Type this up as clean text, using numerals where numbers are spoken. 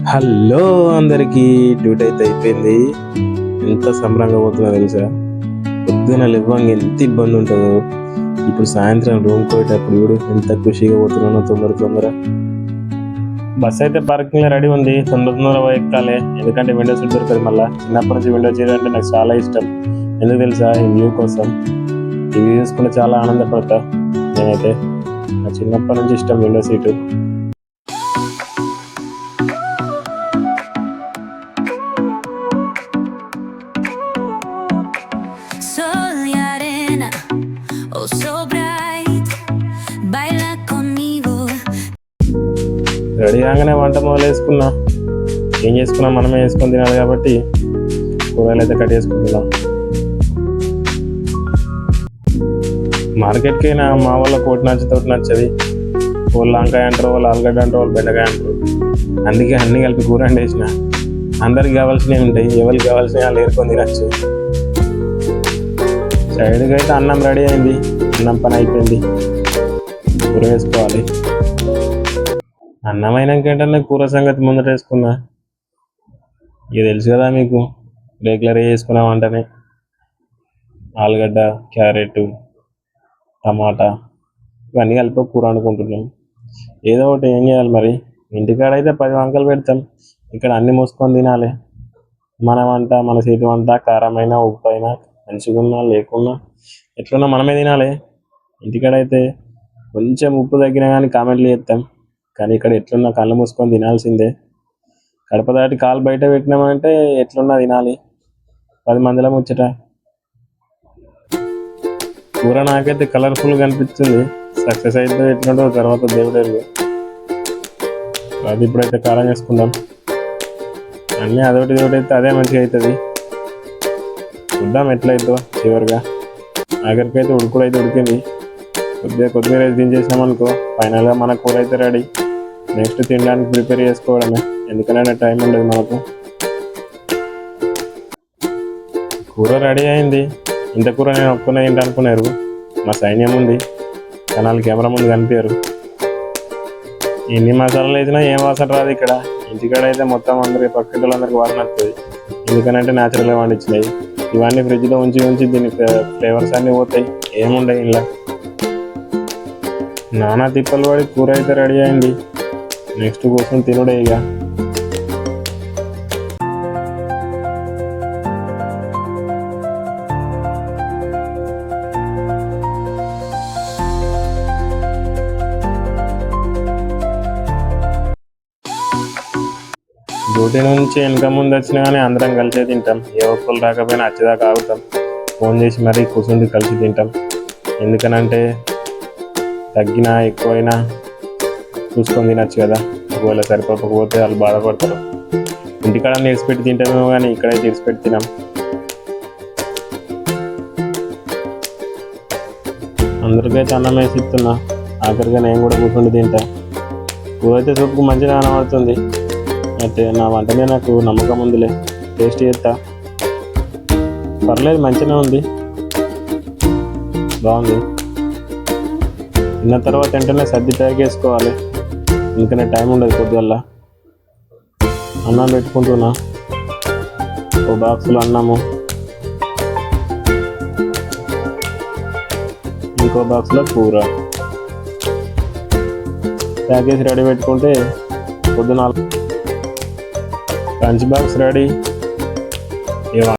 Hello అందరికీ, duty అయితే అయిపోయింది. ఎంత సంబరంగా పోతుందో తెలుసా? పొద్దున లేవగా ఎంత ఇబ్బంది ఉంటుందో. ఇప్పుడు సాయంత్రం రూమ్ పోయేటప్పుడు కూడా ఎంత ఖుషిగా పోతున్నానో. తొందర బస్ అయితే పార్కింగ్ రెడీ ఉంది. తొందర ఎక్కాలి, ఎందుకంటే విండో సీట్ దొరకదు. మళ్ళీ చిన్నప్పటి నుంచి విండో సీట్ అంటే నాకు చాలా ఇష్టం. ఎందుకు తెలుసా? ఈ వ్యూ కోసం. ఈ వ్యూ చూసుకుంటే చాలా ఆనందపడతా. నేనైతే నా చిన్నప్పటి నుంచి ఇష్టం విండో సీటు. రెడీ కాగానే వంట మొదలు వేసుకున్నా. ఏం చేసుకున్నా మనమే వేసుకొని తినాలి కాబట్టి కూరగాయలు అయితే కట్ చేసుకుంటున్నాం. మార్కెట్కి అయినా మా వాళ్ళ కోటి నచ్చది. వాళ్ళు వంకాయ అంటారు, వాళ్ళు ఆలుగడ్డ అంటారు, వాళ్ళు బెండకాయ అంటారు. అందుకే అన్ని కలిపి కూర వండేసిన. అందరికి కావాల్సినవి ఉంటాయి, ఎవరికి కావాల్సినవి వాళ్ళు ఏరుకొని తినచ్చు. సైడ్కి అయితే అన్నం రెడీ అయింది. అన్నం పని అయిపోయింది, కూర వేసుకోవాలి. అన్నం అయినాకేంటనే కూర సంగతి ముందట వేసుకున్నా. ఇక తెలుసు కదా మీకు, రెగ్యులర్గా వేసుకున్నాం వంటనే. ఆలుగడ్డ, క్యారెట్, టమాటా ఇవన్నీ కలిపి కూర వండుకుంటున్నాం. ఏదో ఒకటి ఏం చేయాలి మరి. ఇంటికాడ అయితే 10 వంకలు పెడతాం, ఇక్కడ అన్ని మూసుకొని తినాలి. మన వంట, మన చేతి వంట, కారమైనా ఉప్పు అయినా మంచిగున్నా లేకున్నా ఎట్లున్నా మనమే తినాలి. ఇంటికాడ అయితే కొంచెం ఉప్పు తగ్గినా కానీ కామెంట్లు చేస్తాం, కానీ ఇక్కడ ఎట్లున్నా కళ్ళు మూసుకొని తినాల్సిందే. కడప దాటి కాలు బయట పెట్టినామంటే ఎట్లున్నా తినాలి. 10 మందిలో ముచ్చట. కూర నాకైతే కలర్ఫుల్గా కనిపిస్తుంది. సక్సెస్ అయితే ఎట్లుంటుందో తర్వాత దేవుడేరు. అది ఇప్పుడైతే కారం చేసుకుందాం. అన్నీ అదొకటి అయితే అదే మంచిగా అవుతుంది. చూద్దాం ఎట్లయితే చివరిగా. ఆఖరికైతే ఉడుకుడు అయితే ఉడికింది. కొద్దిగా రైస్ దించేసినామనుకో ఫైనల్గా మన కూర అయితే రెడీ. నెక్స్ట్ తినడానికి ప్రిపేర్ చేసుకోవడమే, ఎందుకంటే టైం ఉండదు మనకు. కూర రెడీ అయింది. ఇంత కూర నేను ఒప్పుకునే తింటా అనుకున్నారు. మా సైన్యం ఉంది, కానీ కెమెరా ముందు కనిపించారు. ఎన్ని మసాలాలు వేసినా ఏం వాసన రాదు ఇక్కడ. ఇంటికాడ అయితే మొత్తం అందరికి పక్కింటి వాసన వస్తుంది. ఎందుకనంటే న్యాచురల్గా వండించినాయి. ఇవన్నీ ఫ్రిడ్జ్లో ఉంచి దీని ఫ్లేవర్స్ అన్నీ పోతాయి, ఏముండవు ఇలా. నానా తిప్పలు పడి కూర అయితే రెడీ అయింది. నెక్స్ట్ కోసం తినుడే ఇక. డ్యూటీ నుంచి వెనక ముందు వచ్చినా కానీ అందరం కలిసే తింటాం. ఏ ఒక్కరు రాకపోయినా వచ్చేదాకా ఆగుతాం. ఫోన్ చేసి మరీ కూర్చుండి కలిసి తింటాం. ఎందుకనంటే తగ్గినా ఎక్కువైనా చూసుకొని తినచ్చు కదా. ఒకవేళ సరిపోకపోతే వాళ్ళు బాధపడతారు. ఇంటికాడ ఇడిచిపెట్టి తింటామేమో కానీ ఇక్కడైతే ఇడిచిపెట్టి తినాం. అందరికైతే అన్నం వేసి ఇస్తున్నా. ఆఖరిగా నేను కూడా కూర్చుండి తింటా. కూర అయితే సూపుకు మంచిగా కనబడుతుంది. అయితే నా వంట మీద నాకు నమ్మకం ఉందిలే. టేస్ట్ చేస్తా. పర్లేదు, మంచిగానే ఉంది, బాగుంది. తిన్న తర్వాత వెంటనే సర్ది ప్యాక్ చేసుకోవాలి, ఎందుకంటే టైం ఉండదు. పొద్దుగల్లా అన్నం పెట్టుకుంటున్నా. ఓ బాక్సులో అన్నము, ఇంకో బాక్స్లో కూర ప్యాక్ చేసి రెడీ పెట్టుకుంటే పొద్దున లంచ్ బాక్స్ రెడీ.